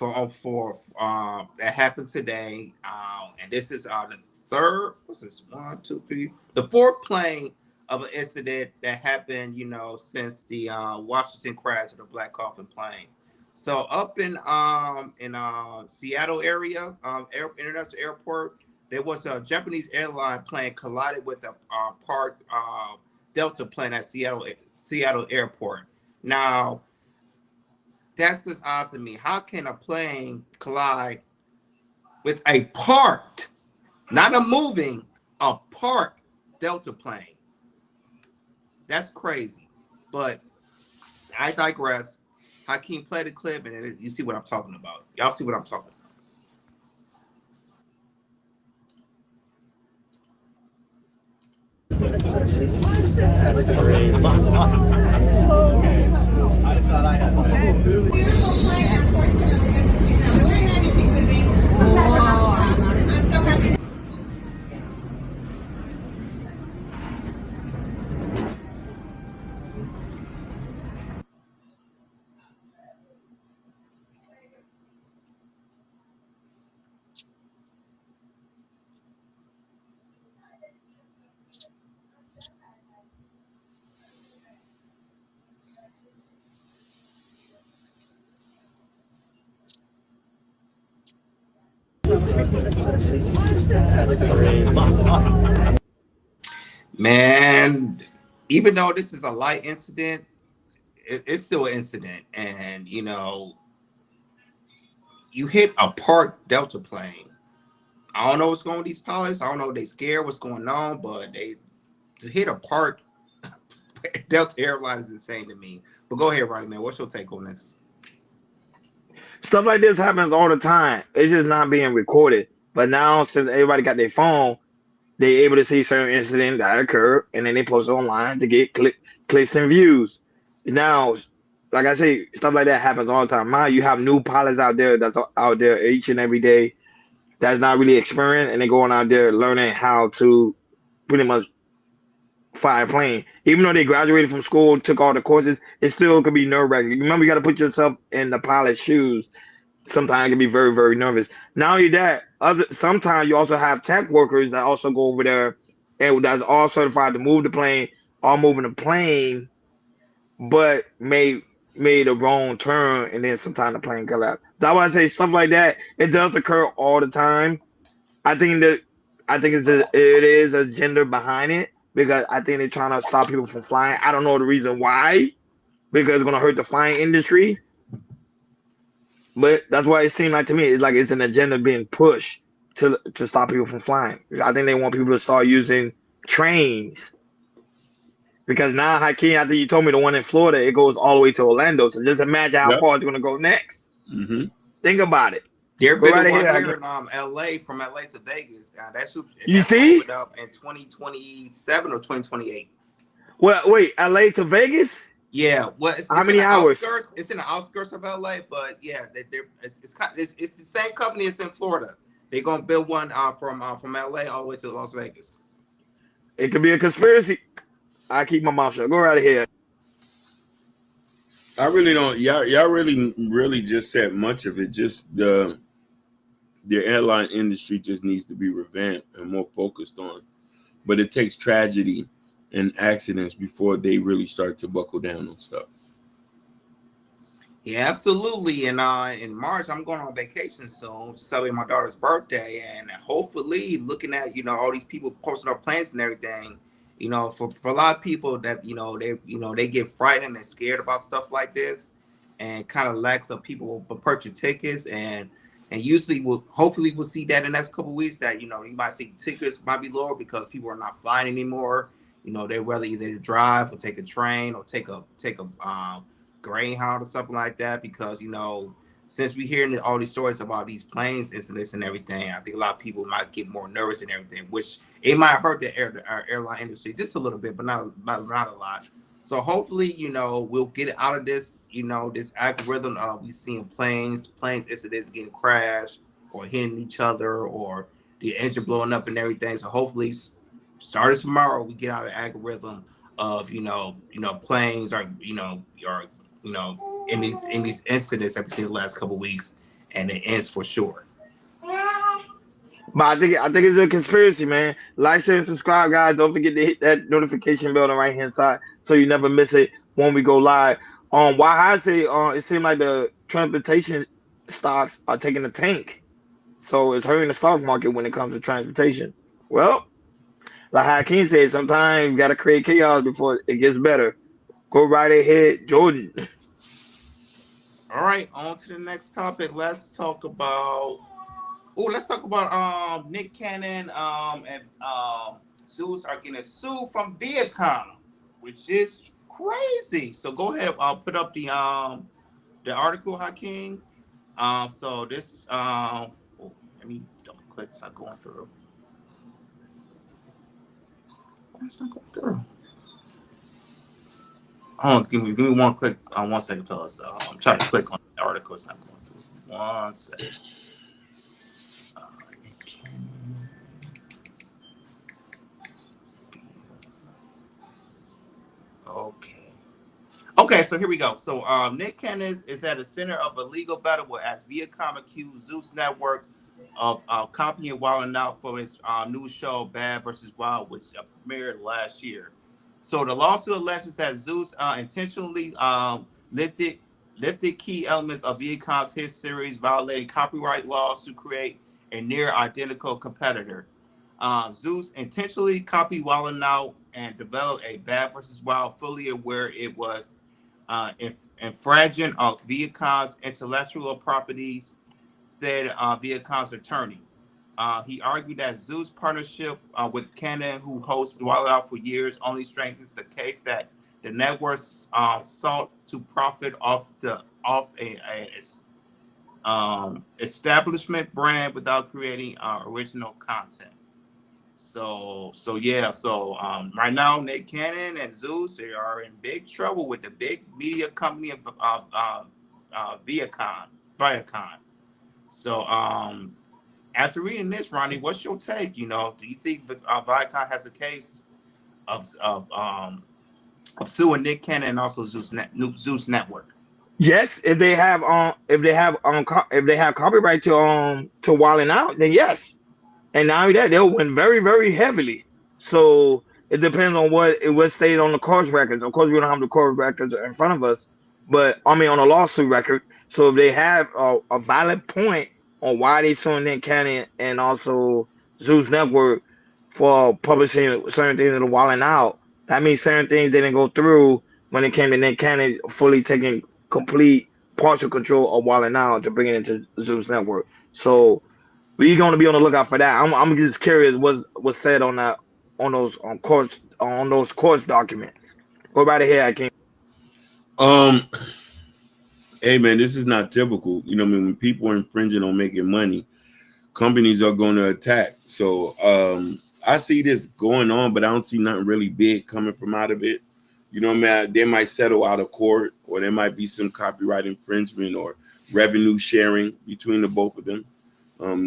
that happened today, and this is the third. What's this? One, two, three. The fourth plane of an incident that happened, since the Washington crash of the Black Coffin plane. So up in Seattle area, international airport, there was a Japanese airline plane collided with a parked Delta plane at Seattle airport. Now, that's just odd to me. How can a plane collide with a parked, not a moving, a parked Delta plane? That's crazy. But I digress. Hakeem, play the clip, and you see what I'm talking about. Y'all see what I'm talking about. Man, even though this is a light incident, it's still an incident. And, you hit a parked Delta plane. I don't know what's going on with these pilots. I don't know if they scared what's going on, but to hit a parked Delta Airlines is insane to me. But go ahead, Rodney, man. What's your take on this? Stuff like this happens all the time. It's just not being recorded. But now, since everybody got their phone, they're able to see certain incidents that occur, and then they post it online to get clicks and views. Now, like I say, stuff like that happens all the time. Now you have new pilots out there that's out there each and every day that's not really experienced, and they're going out there learning how to pretty much fly a plane. Even though they graduated from school, took all the courses, it still could be nerve-wracking. Remember, you got to put yourself in the pilot's shoes. Sometimes it can be very, very nervous. Not only that, sometimes you also have tech workers that also go over there and that's all certified to move the plane, all moving the plane, but made a wrong turn, and then sometimes the plane collapsed. That's why I say stuff like that. It does occur all the time. I think that it is a gender behind it because I think they're trying to stop people from flying. I don't know the reason why, because it's gonna hurt the flying industry. But that's why it seemed like to me it's like it's an agenda being pushed to stop people from flying. I think they want people to start using trains. Because now, Hakeem, after you told me the one in Florida, it goes all the way to Orlando. So just imagine how Yep. far it's going to go next. Mm-hmm. Think about it. There Go been right one ahead, here Hakeem. in LA, from LA to Vegas. You That's see? opened up in 2027 or 2028. Well, wait, LA to Vegas? Yeah, well, it's How in many the hours? outskirts. It's in the outskirts of LA, but yeah, it's the same company as in Florida. They're gonna build one from LA all the way to Las Vegas. It could be a conspiracy. I keep my mouth shut. Go right ahead. I really don't. Y'all really just said much of it. Just the airline industry just needs to be revamped and more focused on. But it takes tragedy and accidents before they really start to buckle down on stuff. Yeah, absolutely. And in March, I'm going on vacation soon to celebrate my daughter's birthday, and hopefully, looking at all these people posting up plans and everything. For a lot of people that they get frightened and scared about stuff like this, and kind of lacks of people will purchase tickets, and usually hopefully we'll see that in the next couple of weeks that you might see tickets might be lower because people are not flying anymore. They rather either drive or take a train or take a Greyhound or something like that, because since we hearing all these stories about these planes incidents and everything, I think a lot of people might get more nervous and everything, which it might hurt the airline industry just a little bit, but not a lot. So hopefully, we'll get out of this, this algorithm of we seeing planes incidents getting crashed or hitting each other or the engine blowing up and everything. So hopefully, starting tomorrow, we get out of the algorithm of planes are in these incidents that we've seen the last couple of weeks, and it ends for sure. But I think it's a conspiracy, man. Like, share, and subscribe, guys. Don't forget to hit that notification bell on the right hand side so you never miss it when we go live. Why I say it seems like the transportation stocks are taking a tank, so it's hurting the stock market when it comes to transportation. Well, like Hakeem said, sometimes you gotta create chaos before it gets better. Go right ahead, Jordan. All right, on to the next topic. Let's talk about Nick Cannon and Zeus are getting sued from Viacom, which is crazy. So go ahead, I'll put up the article, Hakeem. So this let me double click. It's not going through. It's not going through. Give me 1 click on 1 second, fellas. I'm trying to click on the article. It's not going through. 1 second. Okay, so here we go. So Nick Cannon is at the center of a legal battle as Viacom accused Zeus Network of copying Wild 'N Out for his new show Bad vs. Wild, which premiered last year. So the lawsuit alleges that Zeus intentionally lifted key elements of Viacom's hit series, violating copyright laws to create a near identical competitor. Zeus intentionally copied Wild 'N Out and developed a Bad versus Wild, fully aware it was infringing on Viacom's intellectual properties, said Viacom's attorney. He argued that Zeus' partnership with Canon, who hosted Wild 'N Out for years, only strengthens the case that the network sought to profit off a establishment brand without creating original content. So right now Nick Cannon and Zeus, they are in big trouble with the big media company of Viacom. So after reading this, Ronnie, what's your take? You know, do you think Viacom has a case of suing Nick Cannon and also Zeus Network? Yes, if they have copyright to Wildin' Out, then yes. And not only that, they'll win very, very heavily. So it depends on what stayed on the court records. Of course, we don't have the court records in front of us, but I mean on a lawsuit record. So if they have a valid point on why they suing Nick Cannon and also Zeus Network for publishing certain things in the Wildin' Out, that means certain things didn't go through when it came to Nick Cannon fully taking complete partial control of Wildin' Out to bring it into Zeus Network. So we're gonna be on the lookout for that. I'm just curious what's said on that on those courts documents. Go right ahead, Akeem. Um, hey man, this is not typical. You know, what I mean, when people are infringing on making money, companies are going to attack. So I see this going on, but I don't see nothing really big coming from out of it. You know, man, they might settle out of court, or there might be some copyright infringement or revenue sharing between the both of them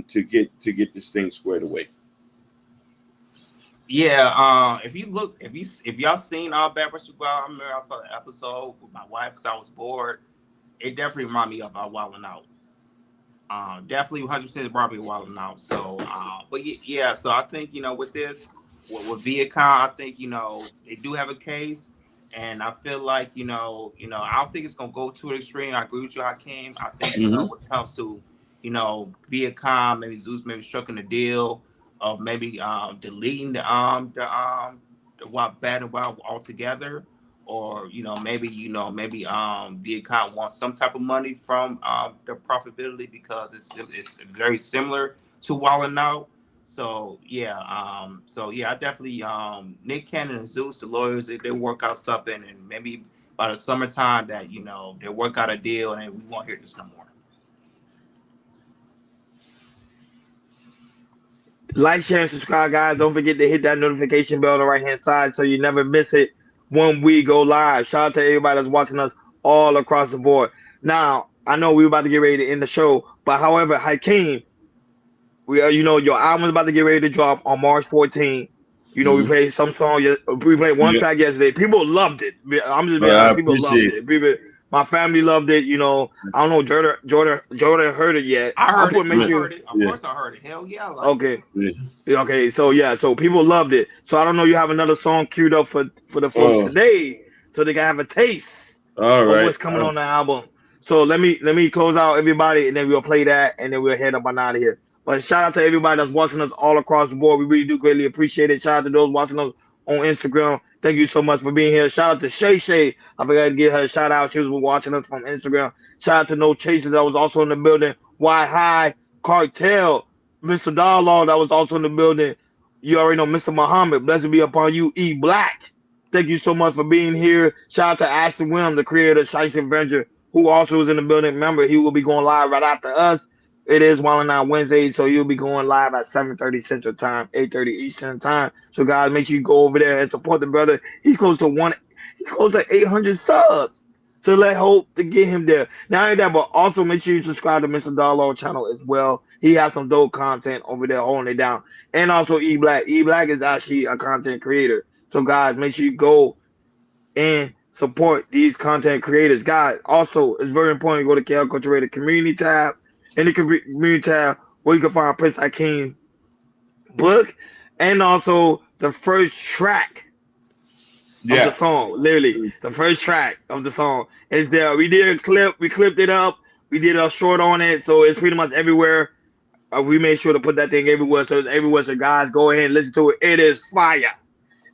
to get this thing squared away. Yeah, if y'all seen All Bad vs. Wild, I remember I saw the episode with my wife because I was bored. It definitely reminded me of Wild 'N Out. Definitely 100% brought me Wild 'N Out. So, but yeah, so I think with this with Viacom, I think they do have a case, and I feel like I don't think it's gonna go to an extreme. I agree with you, Hakeem. I think when it comes to Viacom, maybe Zeus maybe striking a deal of maybe deleting the Wild Bad and Wild altogether, or maybe Viacom wants some type of money from the profitability because it's very similar to Wild 'N Out. So yeah, I definitely Nick Cannon and Zeus, the lawyers, they work out something, and maybe by the summertime that they work out a deal, and we won't hear this no more. Like, share, and subscribe, guys. Don't forget to hit that notification bell on the right hand side so you never miss it when we go live. Shout out to everybody that's watching us all across the board. Now, I know we're about to get ready to end the show, but however, Hakeem, we your album's about to get ready to drop on March 14th. We played some song. We played one track yesterday. People loved it. I'm just being honest. People loved it. My family loved it. I don't know. Jordan heard it yet. I heard it. Of course, I heard it. Hell yeah. Okay. Okay. So people loved it. So I don't know. You have another song queued up for the folks today, so they can have a taste of what's coming on the album. So let me close out everybody, and then we'll play that, and then we'll head up and out of here. But shout out to everybody that's watching us all across the board. We really do greatly appreciate it. Shout out to those watching us on Instagram. Thank you so much for being here. Shout out to Shay Shay. I forgot to give her a shout out. She was watching us from Instagram. Shout out to No Chasers that was also in the building. Why High Cartel, Mr. Darlaw that was also in the building. You already know Mr. Muhammad. Blessed be upon you. E Black. Thank you so much for being here. Shout out to Ashton Wim, the creator of Shice Avenger, who also was in the building. Remember, he will be going live right after us. It is Wild 'N Out Wednesday, so you'll be going live at 7:30 Central Time, 8:30 Eastern Time. So guys, make sure you go over there and support the brother. He's close to 800 subs. So let hope to get him there. Not only that, but also make sure you subscribe to Mr. Darlaw channel as well. He has some dope content over there holding it down. And also E Black. E Black is actually a content creator. So guys, make sure you go and support these content creators. Guys, also it's very important to go to KL Culture Community tab. In the community tab, where you can find Prince Hakeem book, and also the first track of the song. Literally, the first track of the song is there. We did a clip, we clipped it up, we did a short on it, so it's pretty much everywhere. We made sure to put that thing everywhere, so it's everywhere. So guys, go ahead and listen to it. It is fire.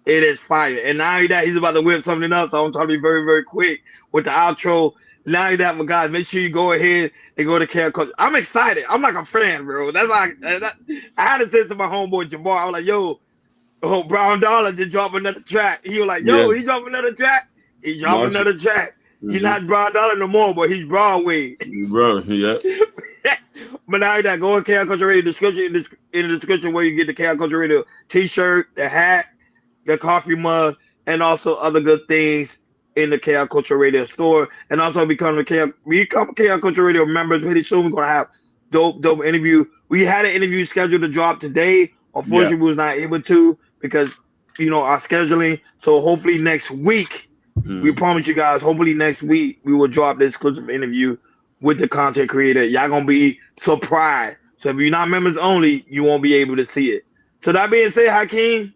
It is fire. And now that he's about to whip something up, so I'm trying to be very, very quick with the outro. Now that, but guys, make sure you go ahead and go to Care Coach. I'm excited. I'm like a fan, bro. That's like I had to say to my homeboy Jabbar. I was like, yo, oh, Brown Dollar just dropped another track. He was like, Yeah. yo, he dropped another track. He dropped Marshall. another track. He's Mhm. not Brown Dollar no more, but he's Broadway. Bro, yeah. But now that, go in Chaos Culture Radio description in the description where you get the Chaos Culture Radio t-shirt, the hat, the coffee mug, and also other good things in the Chaos Culture Radio store. And also become Chaos Culture Radio members pretty soon. We're gonna have dope interview. We had an interview scheduled to drop today. Unfortunately, we was not able to because our scheduling. So hopefully next week, we promise you guys, hopefully next week we will drop the exclusive interview with the content creator. Y'all gonna be surprised. So if you're not members only, you won't be able to see it. So that being said, Hakeem,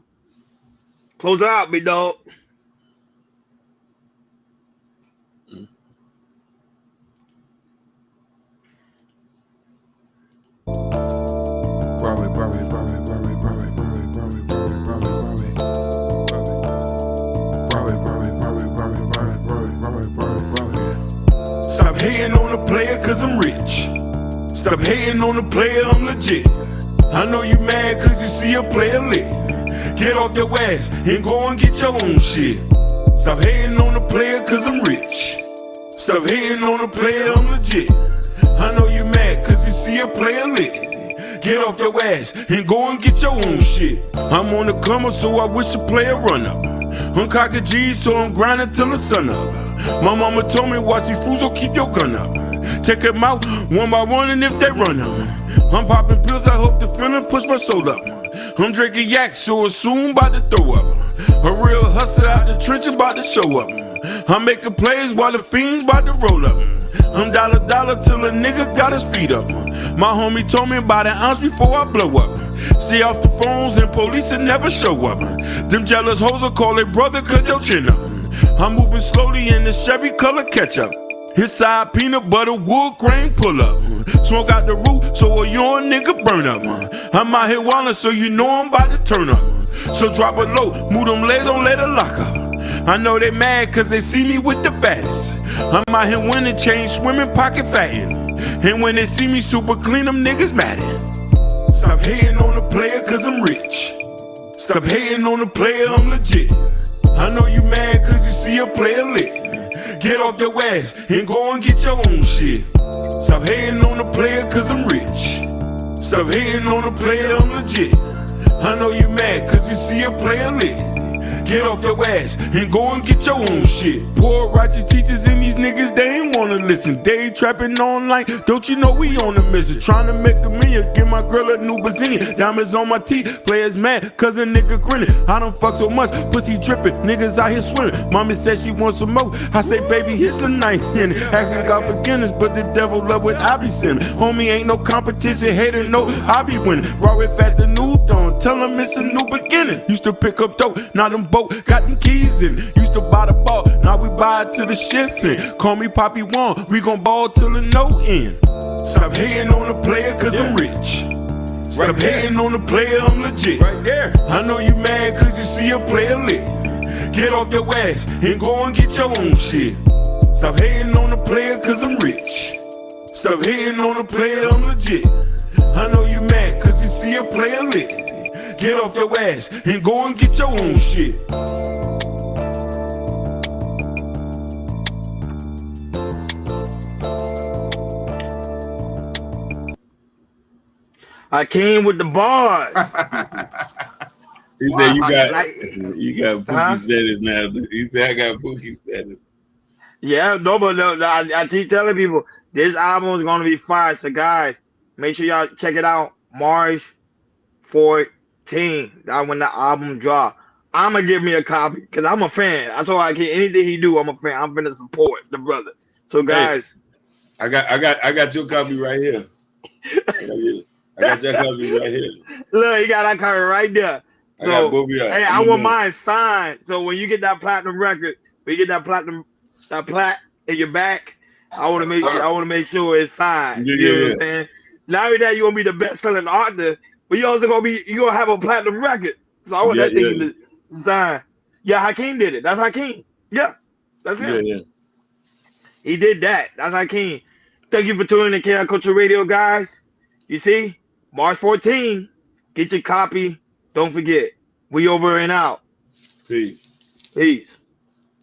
close out, big dog. Stop hating on the player cause I'm rich. Stop hating on the player, I'm legit. I know you mad cause you see a player lit. Get off your ass and go and get your own shit. Stop hating on the player cause I'm rich. Stop hating on the player, I'm legit. I know you mad cause you see a player lit. Get off your ass and go and get your own shit. I'm on the come up, so I wish a player run up. I'm cocking G's, so I'm grinding till the sun up. My mama told me watch these fools, so keep your gun up. Take them out one by one, and if they run up, I'm popping pills, I hope the feeling push my soul up. I'm drinking yak, so it's soon about to throw up. A real hustler out the trenches about to show up. I'm making plays while the fiends about to roll up. I'm dollar till a nigga got his feet up. My homie told me about an ounce before I blow up. Stay off the phones and police will never show up. Them jealous hoes will call their brother cause your chin up. I'm moving slowly in the Chevy color ketchup. Inside peanut butter wood grain pull up. Smoke out the roof so a young nigga burn up. I'm out here wildin' so you know I'm about to turn up. So drop it low, move them legs, don't let it lock up. I know they mad cause they see me with the baddest. I'm out here winning, chain swimming, pocket fattin'. And when they see me super clean, them niggas madden. Stop hating on the player cause I'm rich. Stop hating on the player, I'm legit. I know you mad cause you see a player lit. Get off your ass and go and get your own shit. Stop hating on the player cause I'm rich. Stop hating on the player, I'm legit. I know you mad cause you see a player lit. Get off your ass and go and get your own shit. Poor righteous teachers and these niggas, they ain't wanna listen. They trapping online, don't you know we on a mission? Trying to make a million, give my girl a new Brazilian. Diamonds on my teeth, players mad, cause a nigga grinning. I don't fuck so much, pussy dripping, niggas out here swimming. Mommy said she wants some more, I say baby, here's the ninth inning. Asking God forgiveness, but the devil love what I be sending. Homie ain't no competition, hater, no, I be winning. Raw it fast and new dawn, tell them it's a new beginning. Used to pick up dope, now them got them keys in. Used to buy the ball, now we buy it to the shifting. Call me Poppy One, we gon' ball till the no end. Stop hating on the player cause I'm rich. Stop hating on the player, I'm legit. Right there. I know you mad cause you see a player lit. Get off your ass and go and get your own shit. Stop hating on the player cause I'm rich. Stop hating on the player, I'm legit. I know you mad cause you see a player lit. Get off your ass and go and get your own shit. I came with the bars. He said you got Pookie Huh? status now. He said I got Pookie status. Yeah, no, but no, I keep telling people this album is gonna be fire. So guys, make sure y'all check it out. March 14. That when the album drop. I'ma give me a copy because I'm a fan. I told Hakeem anything he do, I'm a fan. I'm finna support the brother. So guys, I got your copy right here. I got your copy right here. look, you got that copy right there. I got both of y'all. Hey, I want mine signed. So when you get that platinum record, when you get that plat in your back, I want to make sure it's signed. Yeah, you know what I'm saying? Not only that, you're gonna be the best-selling author, but you gonna have a platinum record. So I want Yeah, that thing in the design. Yeah, Hakeem did it. That's Hakeem. Yeah, that's him. yeah. He did that. That's Hakeem. Thank you for tuning in to Chaos Culture Radio, guys. You see, March 14. Get your copy. Don't forget. We over and out. Peace. Peace.